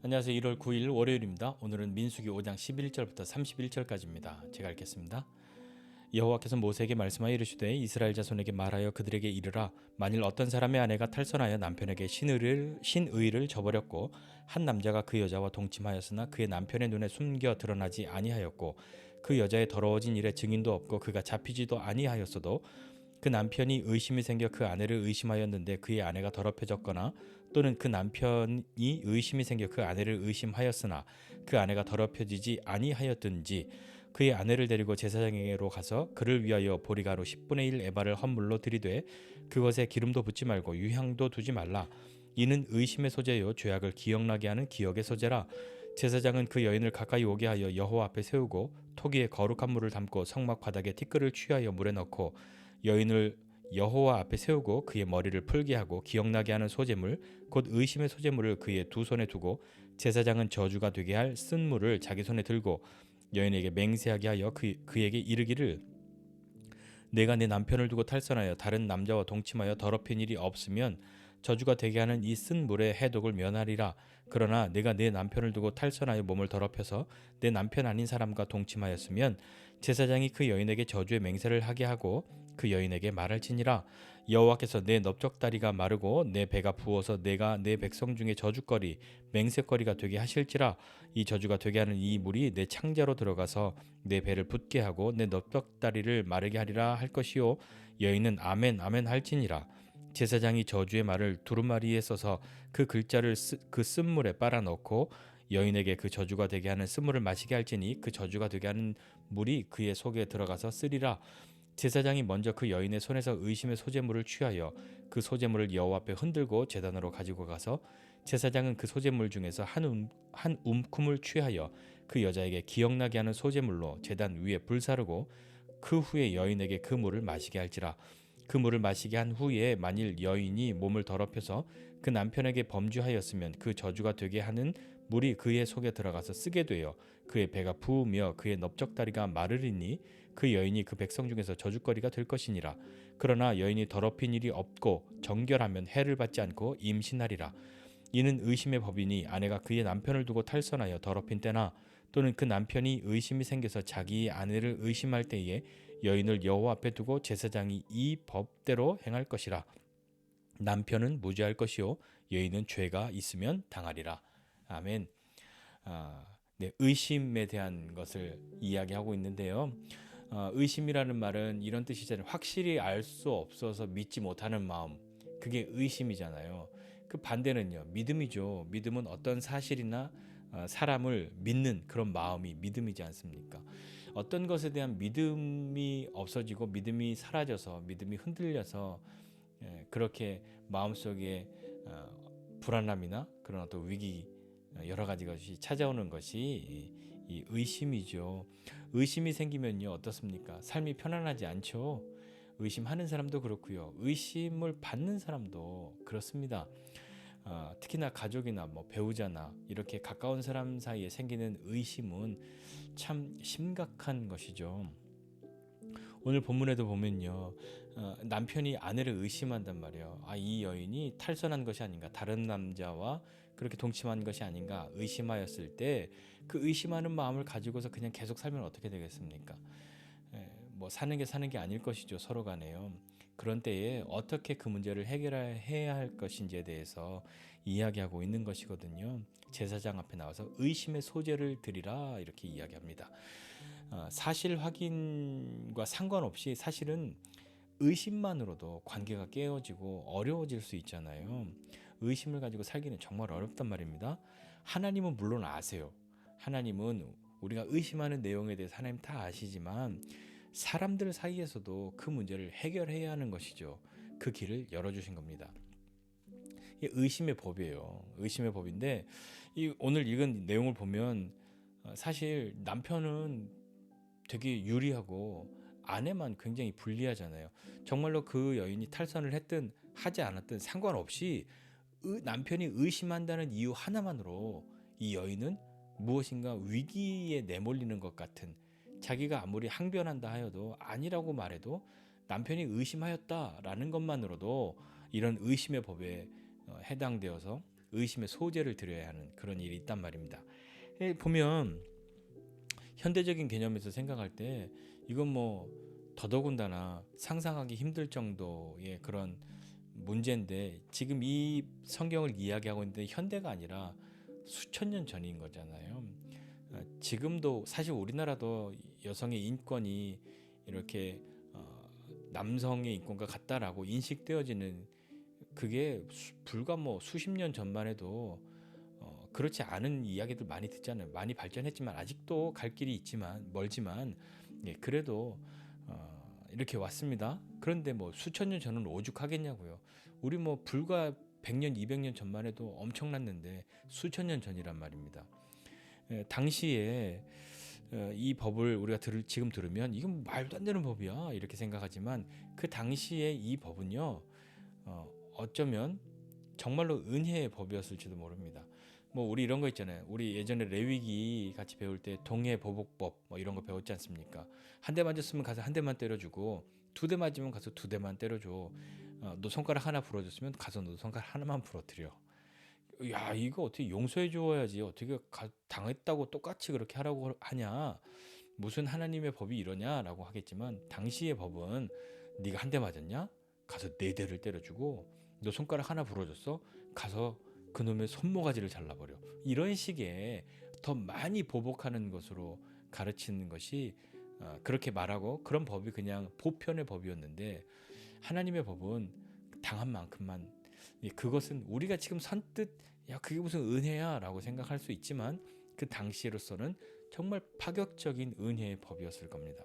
안녕하세요. 1월 9일 월요일입니다. 오늘은 민수기 5장 11절부터 31절까지입니다. 제가 읽겠습니다. 여호와께서 모세에게 말씀하여 이르시되 이스라엘 자손에게 말하여 그들에게 이르라. 만일 어떤 사람의 아내가 탈선하여 남편에게 신의를 저버렸고 한 남자가 그 여자와 동침하였으나 그의 남편의 눈에 숨겨 드러나지 아니하였고 그 여자의 더러워진 일에 증인도 없고 그가 잡히지도 아니하였어도 그 남편이 의심이 생겨 그 아내를 의심하였는데 그의 아내가 더럽혀졌거나 또는 그 남편이 의심이 생겨 그 아내를 의심하였으나 그 아내가 더럽혀지지 아니하였든지 그의 아내를 데리고 제사장에게로 가서 그를 위하여 보리가루 10분의 1 에바를 헌물로 드리되 그것에 기름도 붓지 말고 유향도 두지 말라. 이는 의심의 소재요 죄악을 기억나게 하는 기억의 소재라. 제사장은 그 여인을 가까이 오게 하여 여호와 앞에 세우고 토기에 거룩한 물을 담고 성막 바닥에 티끌을 취하여 물에 넣고 여인을 여호와 앞에 세우고 그의 머리를 풀게 하고 기억나게 하는 소재물 곧 의심의 소재물을 그의 두 손에 두고 제사장은 저주가 되게 할 쓴 물을 자기 손에 들고 여인에게 맹세하게 하여 그에게 이르기를 내가 내 남편을 두고 탈선하여 다른 남자와 동침하여 더럽힌 일이 없으면 저주가 되게 하는 이 쓴 물의 해독을 면하리라. 그러나 내가 내 남편을 두고 탈선하여 몸을 더럽혀서 내 남편 아닌 사람과 동침하였으면 제사장이 그 여인에게 저주의 맹세를 하게 하고 그 여인에게 말할지니라. 여호와께서 내 넓적다리가 마르고 내 배가 부어서 내가 내 백성 중에 저주거리 맹세거리가 되게 하실지라. 이 저주가 되게 하는 이 물이 내 창자로 들어가서 내 배를 붓게 하고 내 넓적다리를 마르게 하리라 할 것이요. 여인은 아멘 아멘 할지니라. 제사장이 저주의 말을 두루마리에 써서 그 글자를 그 쓴물에 빨아 넣고 여인에게 그 저주가 되게 하는 쓴물을 마시게 할지니 그 저주가 되게 하는 물이 그의 속에 들어가서 쓰리라. 제사장이 먼저 그 여인의 손에서 의심의 소재물을 취하여 그 소재물을 여호와 앞에 흔들고 제단으로 가지고 가서 제사장은 그 소재물 중에서 한 움큼을 취하여 그 여자에게 기억나게 하는 소재물로 제단 위에 불사르고 그 후에 여인에게 그 물을 마시게 할지라. 그 물을 마시게 한 후에 만일 여인이 몸을 더럽혀서 그 남편에게 범죄하였으면 그 저주가 되게 하는 물이 그의 속에 들어가서 쓰게 되어 그의 배가 부으며 그의 넓적다리가 마르리니 그 여인이 그 백성 중에서 저주거리가 될 것이니라. 그러나 여인이 더럽힌 일이 없고 정결하면 해를 받지 않고 임신하리라. 이는 의심의 법이니 아내가 그의 남편을 두고 탈선하여 더럽힌 때나 또는 그 남편이 의심이 생겨서 자기의 아내를 의심할 때에 여인을 여호와 앞에 두고 제사장이 이 법대로 행할 것이라. 남편은 무죄할 것이요 여인은 죄가 있으면 당하리라. 아멘. 네, 의심에 대한 것을 이야기하고 있는데요. 의심이라는 말은 이런 뜻이잖아요. 확실히 알 수 없어서 믿지 못하는 마음. 그게 의심이잖아요. 그 반대는요. 믿음이죠. 믿음은 어떤 사실이나 사람을 믿는 그런 마음이 믿음이지 않습니까? 어떤 것에 대한 믿음이 없어지고 믿음이 사라져서 믿음이 흔들려서 그렇게 마음속에 불안함이나 그런 어떤 위기 여러 가지 것이 찾아오는 것이 이 의심이죠. 의심이 생기면요 어떻습니까? 삶이 편안하지 않죠. 의심하는 사람도 그렇고요. 의심을 받는 사람도 그렇습니다. 특히나 가족이나 뭐 배우자나 이렇게 가까운 사람 사이에 생기는 의심은 참 심각한 것이죠. 오늘 본문에도 보면요, 남편이 아내를 의심한단 말이에요. 이 여인이 탈선한 것이 아닌가, 다른 남자와 그렇게 동침한 것이 아닌가 의심하였을 때 그 의심하는 마음을 가지고서 그냥 계속 살면 어떻게 되겠습니까? 뭐 사는 게 아닐 것이죠, 서로 간에요. 그런 때에 어떻게 그 문제를 해결해야 할 것인지에 대해서 이야기하고 있는 것이거든요. 제사장 앞에 나와서 의심의 소재를 드리라 이렇게 이야기합니다. 사실 확인과 상관없이 사실은 의심만으로도 관계가 깨어지고 어려워질 수 있잖아요. 의심을 가지고 살기는 정말 어렵단 말입니다. 하나님은 물론 아세요. 하나님은 우리가 의심하는 내용에 대해서 하나님 다 아시지만 사람들 사이에서도 그 문제를 해결해야 하는 것이죠. 그 길을 열어주신 겁니다. 이게 의심의 법이에요. 의심의 법인데 오늘 읽은 내용을 보면 사실 남편은 되게 유리하고 아내만 굉장히 불리하잖아요. 정말로 그 여인이 탈선을 했든 하지 않았든 상관없이 남편이 의심한다는 이유 하나만으로 이 여인은 무엇인가 위기에 내몰리는 것 같은, 자기가 아무리 항변한다 하여도 아니라고 말해도 남편이 의심하였다라는 것만으로도 이런 의심의 법에 해당되어서 의심의 소재를 드려야 하는 그런 일이 있단 말입니다. 보면 현대적인 개념에서 생각할 때 이건 뭐 더더군다나 상상하기 힘들 정도의 그런 문제인데, 지금 이 성경을 이야기하고 있는데 현대가 아니라 수천 년 전인 거잖아요. 지금도 사실 우리나라도 여성의 인권이 이렇게 남성의 인권과 같다라고 인식되어지는, 그게 불과 뭐 수십 년 전만 해도 그렇지 않은 이야기들 많이 듣잖아요. 많이 발전했지만 아직도 갈 길이 있지만 멀지만, 그래도 이렇게 왔습니다. 그런데 뭐 수천 년 전은 오죽하겠냐고요. 우리 뭐 불과 100년, 200년 전만 해도 엄청났는데 수천 년 전이란 말입니다. 당시에 이 법을 우리가 지금 들으면 이건 말도 안 되는 법이야 이렇게 생각하지만, 그 당시에 이 법은요, 어쩌면 정말로 은혜의 법이었을지도 모릅니다. 뭐 우리 이런 거 있잖아요. 우리 예전에 레위기 같이 배울 때 동해보복법 뭐 이런 거 배웠지 않습니까? 한 대 맞았으면 가서 한 대만 때려주고, 두 대 맞으면 가서 두 대만 때려줘. 너 손가락 하나 부러졌으면 가서 너 손가락 하나만 부러뜨려. 야, 이거 어떻게 용서해 줘야지, 어떻게 당했다고 똑같이 그렇게 하라고 하냐, 무슨 하나님의 법이 이러냐라고 하겠지만, 당시의 법은 네가 한 대 맞았냐? 가서 네 대를 때려주고, 너 손가락 하나 부러졌어? 가서 그놈의 손모가지를 잘라버려. 이런 식의 더 많이 보복하는 것으로 가르치는 것이, 그렇게 말하고, 그런 법이 그냥 보편의 법이었는데, 하나님의 법은 당한 만큼만, 그것은 우리가 지금 선뜻 야 그게 무슨 은혜야 라고 생각할 수 있지만, 그 당시로서는 정말 파격적인 은혜의 법이었을 겁니다.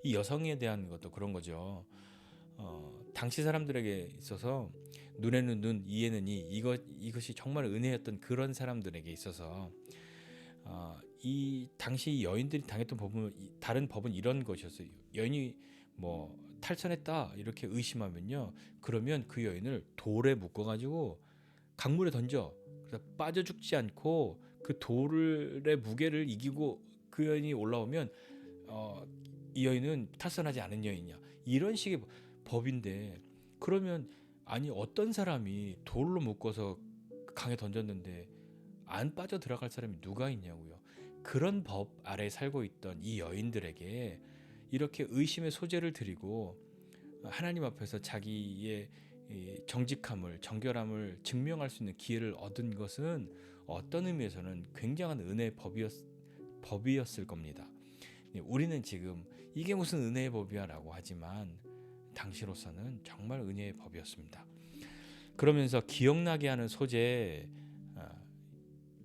이 여성에 대한 것도 그런 거죠. 당시 사람들에게 있어서 눈에는 눈, 이에는 이, 이것이 정말 은혜였던 그런 사람들에게 있어서, 이 당시 여인들이 당했던 법은, 다른 법은 이런 것이었어요. 여인이 뭐 탈선했다 이렇게 의심하면요, 그러면 그 여인을 돌에 묶어가지고 강물에 던져. 그래서 빠져 죽지 않고 그 돌의 무게를 이기고 그 여인이 올라오면, 이 여인은 탈선하지 않은 여인이야. 이런 식의 법인데, 그러면 아니 어떤 사람이 돌로 묶어서 강에 던졌는데 안 빠져 들어갈 사람이 누가 있냐고요. 그런 법 아래 살고 있던 이 여인들에게 이렇게 의심의 소재를 드리고 하나님 앞에서 자기의 정직함을, 정결함을 증명할 수 있는 기회를 얻은 것은 어떤 의미에서는 굉장한 은혜의 법이었을 겁니다. 우리는 지금 이게 무슨 은혜의 법이야 라고 하지만, 당시로서는 정말 은혜의 법이었습니다. 그러면서 기억나게 하는 소재,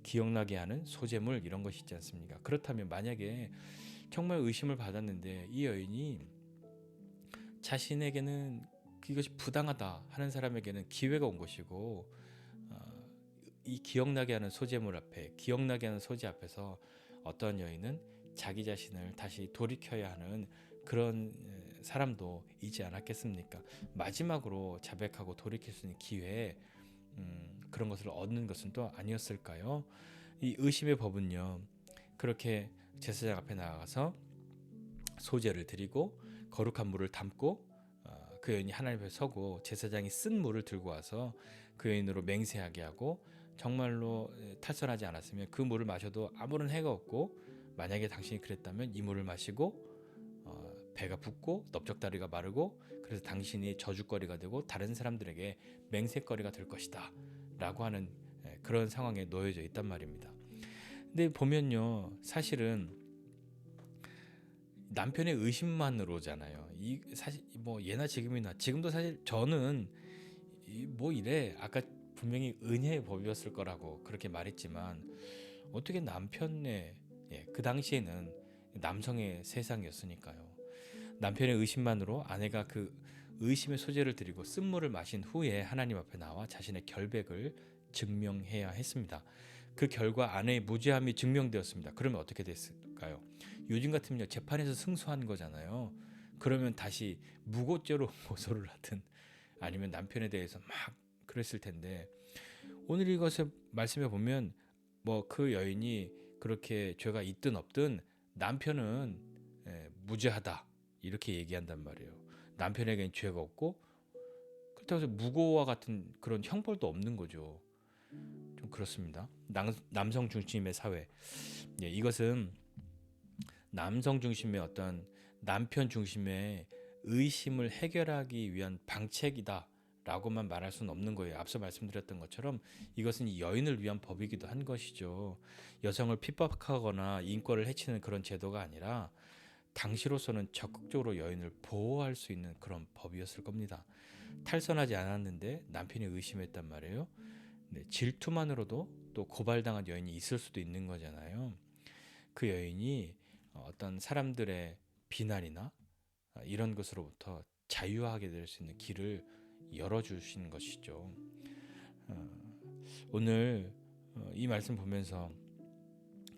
기억나게 하는 소재물, 이런 것이 있지 않습니까? 그렇다면 만약에 정말 의심을 받았는데 이 여인이 자신에게는 이것이 부당하다 하는 사람에게는 기회가 온 것이고, 이 기억나게 하는 소재물 앞에, 기억나게 하는 소재 앞에서 어떤 여인은 자기 자신을 다시 돌이켜야 하는 그런 사람도 있지 않았겠습니까? 마지막으로 자백하고 돌이킬 수 있는 기회, 그런 것을 얻는 것은 또 아니었을까요? 이 의심의 법은요, 그렇게 제사장 앞에 나가서 소제를 드리고 거룩한 물을 담고, 그 여인이 하나님 앞에 서고 제사장이 쓴 물을 들고 와서 그 여인으로 맹세하게 하고, 정말로 탈선하지 않았으면 그 물을 마셔도 아무런 해가 없고, 만약에 당신이 그랬다면 이 물을 마시고 배가 붓고 넓적다리가 마르고, 그래서 당신이 저주거리가 되고 다른 사람들에게 맹세거리가 될 것이다 라고 하는 그런 상황에 놓여져 있단 말입니다. 근데 보면요, 사실은 남편의 의심만으로잖아요. 이 사실 뭐 예나 지금이나, 지금도 사실 저는 뭐 이래, 아까 분명히 은혜의 법이었을 거라고 그렇게 말했지만, 어떻게 남편의, 그 당시에는 남성의 세상이었으니까요. 남편의 의심만으로 아내가 그 의심의 소재를 드리고 쓴물을 마신 후에 하나님 앞에 나와 자신의 결백을 증명해야 했습니다. 그 결과 아내의 무죄함이 증명되었습니다. 그러면 어떻게 됐을까요? 요즘 같으면 재판에서 승소한 거잖아요. 그러면 다시 무고죄로 고소를 하든 아니면 남편에 대해서 막 그랬을 텐데, 오늘 이것을 말씀해 보면 뭐 그 여인이 그렇게 죄가 있든 없든 남편은 무죄하다 이렇게 얘기한단 말이에요. 남편에게는 죄가 없고, 그렇다고 해서 무고와 같은 그런 형벌도 없는 거죠. 좀 그렇습니다. 남성 중심의 사회. 예, 이것은 남성 중심의 어떤 남편 중심의 의심을 해결하기 위한 방책이다 라고만 말할 수는 없는 거예요. 앞서 말씀드렸던 것처럼 이것은 여인을 위한 법이기도 한 것이죠. 여성을 핍박하거나 인권을 해치는 그런 제도가 아니라 당시로서는 적극적으로 여인을 보호할 수 있는 그런 법이었을 겁니다. 탈선하지 않았는데 남편이 의심했단 말이에요. 네, 질투만으로도 또 고발당한 여인이 있을 수도 있는 거잖아요. 그 여인이 어떤 사람들의 비난이나 이런 것으로부터 자유하게 될 수 있는 길을 열어주신 것이죠. 오늘 이 말씀 보면서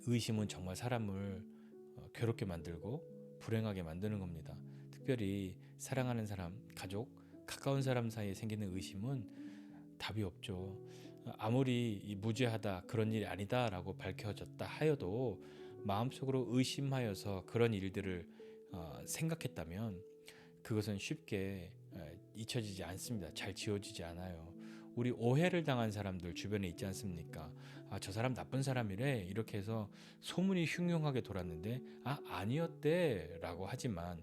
의심은 정말 사람을 괴롭게 만들고 불행하게 만드는 겁니다. 특별히 사랑하는 사람, 가족, 가까운 사람 사이에 생기는 의심은 답이 없죠. 아무리 무죄하다, 그런 일이 아니다라고 밝혀졌다 하여도 마음속으로 의심하여서 그런 일들을 생각했다면 그것은 쉽게 잊혀지지 않습니다. 잘 지워지지 않아요. 우리 오해를 당한 사람들 주변에 있지 않습니까? 아, 저 사람 나쁜 사람이래. 이렇게 해서 소문이 흉흉하게 돌았는데 아니었대라고 하지만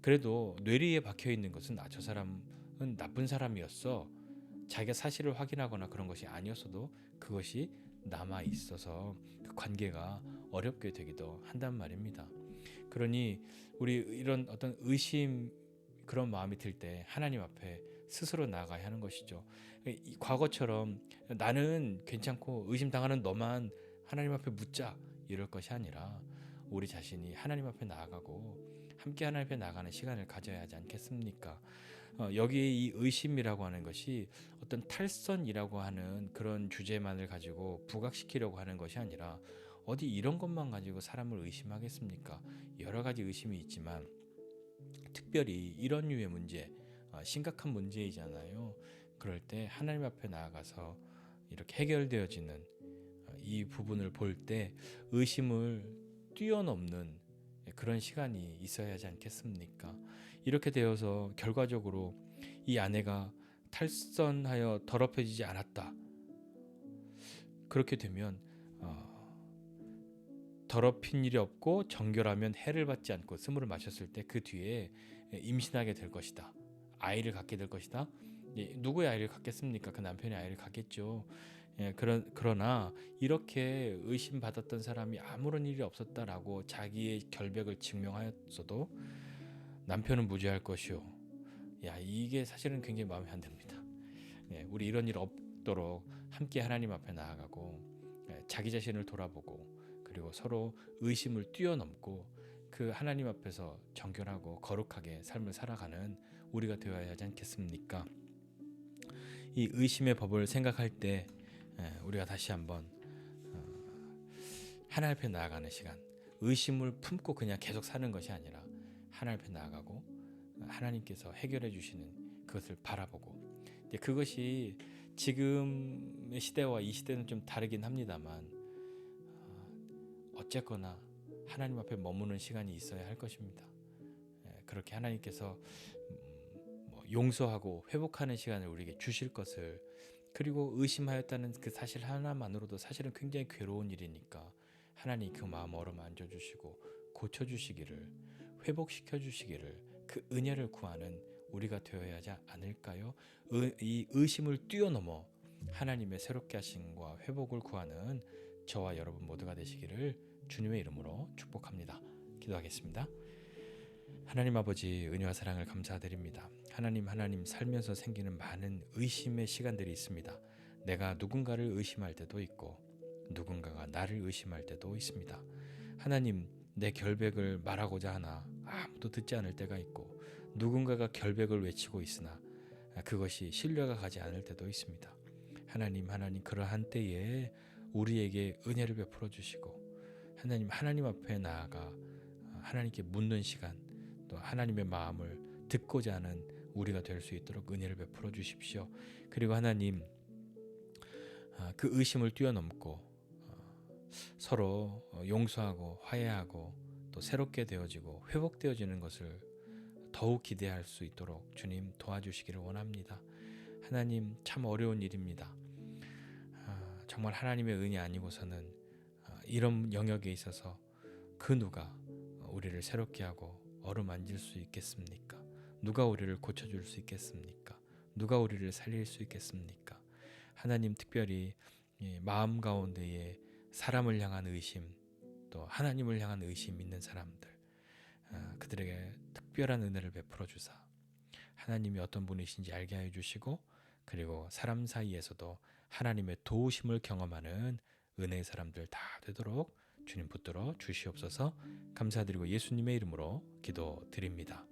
그래도 뇌리에 박혀 있는 것은 저 사람은 나쁜 사람이었어. 자기가 사실을 확인하거나 그런 것이 아니었어도 그것이 남아 있어서 그 관계가 어렵게 되기도 한단 말입니다. 그러니 우리 이런 어떤 의심 그런 마음이 들 때 하나님 앞에 스스로 나아가야 하는 것이죠. 이 과거처럼 나는 괜찮고 의심당하는 너만 하나님 앞에 묻자 이럴 것이 아니라 우리 자신이 하나님 앞에 나아가고 함께 하나님 앞에 나가는 시간을 가져야 하지 않겠습니까? 여기에 이 의심이라고 하는 것이 어떤 탈선이라고 하는 그런 주제만을 가지고 부각시키려고 하는 것이 아니라 어디 이런 것만 가지고 사람을 의심하겠습니까? 여러 가지 의심이 있지만 특별히 이런 류의 문제, 심각한 문제이잖아요. 그럴 때 하나님 앞에 나아가서 이렇게 해결되어지는 이 부분을 볼 때 의심을 뛰어넘는 그런 시간이 있어야 하지 않겠습니까? 이렇게 되어서 결과적으로 이 아내가 탈선하여 더럽혀지지 않았다. 그렇게 되면 더럽힌 일이 없고 정결하면 해를 받지 않고 스물을 마셨을 때 그 뒤에 임신하게 될 것이다. 아이를 갖게 될 것이다. 누구의 아이를 갖겠습니까? 그 남편의 아이를 갖겠죠. 그러나 이렇게 의심받았던 사람이 아무런 일이 없었다라고 자기의 결백을 증명하였어도 남편은 무죄할 것이요. 야, 이게 사실은 굉장히 마음에 안 듭니다. 우리 이런 일 없도록 함께 하나님 앞에 나아가고 자기 자신을 돌아보고 그리고 서로 의심을 뛰어넘고 그 하나님 앞에서 정결하고 거룩하게 삶을 살아가는 우리가 되어야 하지 않겠습니까? 이 의심의 법을 생각할 때 우리가 다시 한번 하나님 앞에 나아가는 시간, 의심을 품고 그냥 계속 사는 것이 아니라 하나님 앞에 나아가고 하나님께서 해결해 주시는 그것을 바라보고 그것이 지금의 시대와 이 시대는 좀 다르긴 합니다만 어쨌거나 하나님 앞에 머무는 시간이 있어야 할 것입니다. 그렇게 하나님께서 용서하고 회복하는 시간을 우리에게 주실 것을 그리고 의심하였다는 그 사실 하나만으로도 사실은 굉장히 괴로운 일이니까 하나님 그 마음 어루만져 주시고 고쳐 주시기를 회복시켜 주시기를 그 은혜를 구하는 우리가 되어야 하지 않을까요? 이 의심을 뛰어넘어 하나님의 새롭게 하심과 회복을 구하는 저와 여러분 모두가 되시기를 주님의 이름으로 축복합니다. 기도하겠습니다. 하나님 아버지 은혜와 사랑을 감사드립니다. 하나님 살면서 생기는 많은 의심의 시간들이 있습니다. 내가 누군가를 의심할 때도 있고 누군가가 나를 의심할 때도 있습니다. 하나님 내 결백을 말하고자 하나 아무도 듣지 않을 때가 있고 누군가가 결백을 외치고 있으나 그것이 신뢰가 가지 않을 때도 있습니다. 하나님 그러한 때에 우리에게 은혜를 베풀어 주시고 하나님 앞에 나아가 하나님께 묻는 시간 또 하나님의 마음을 듣고자 하는 우리가 될 수 있도록 은혜를 베풀어 주십시오. 그리고 하나님 그 의심을 뛰어넘고 서로 용서하고 화해하고 또 새롭게 되어지고 회복되어지는 것을 더욱 기대할 수 있도록 주님 도와주시기를 원합니다. 하나님 참 어려운 일입니다. 정말 하나님의 은혜 아니고서는 이런 영역에 있어서 그 누가 우리를 새롭게 하고 어루만질 수 있겠습니까? 누가 우리를 고쳐줄 수 있겠습니까? 누가 우리를 살릴 수 있겠습니까? 하나님 특별히 마음 가운데에 사람을 향한 의심, 또 하나님을 향한 의심 있는 사람들, 그들에게 특별한 은혜를 베풀어 주사 하나님이 어떤 분이신지 알게 하여 주시고, 그리고 사람 사이에서도 하나님의 도우심을 경험하는 은혜의 사람들 다 되도록 주님 붙들어 주시옵소서. 감사드리고 예수님의 이름으로 기도드립니다.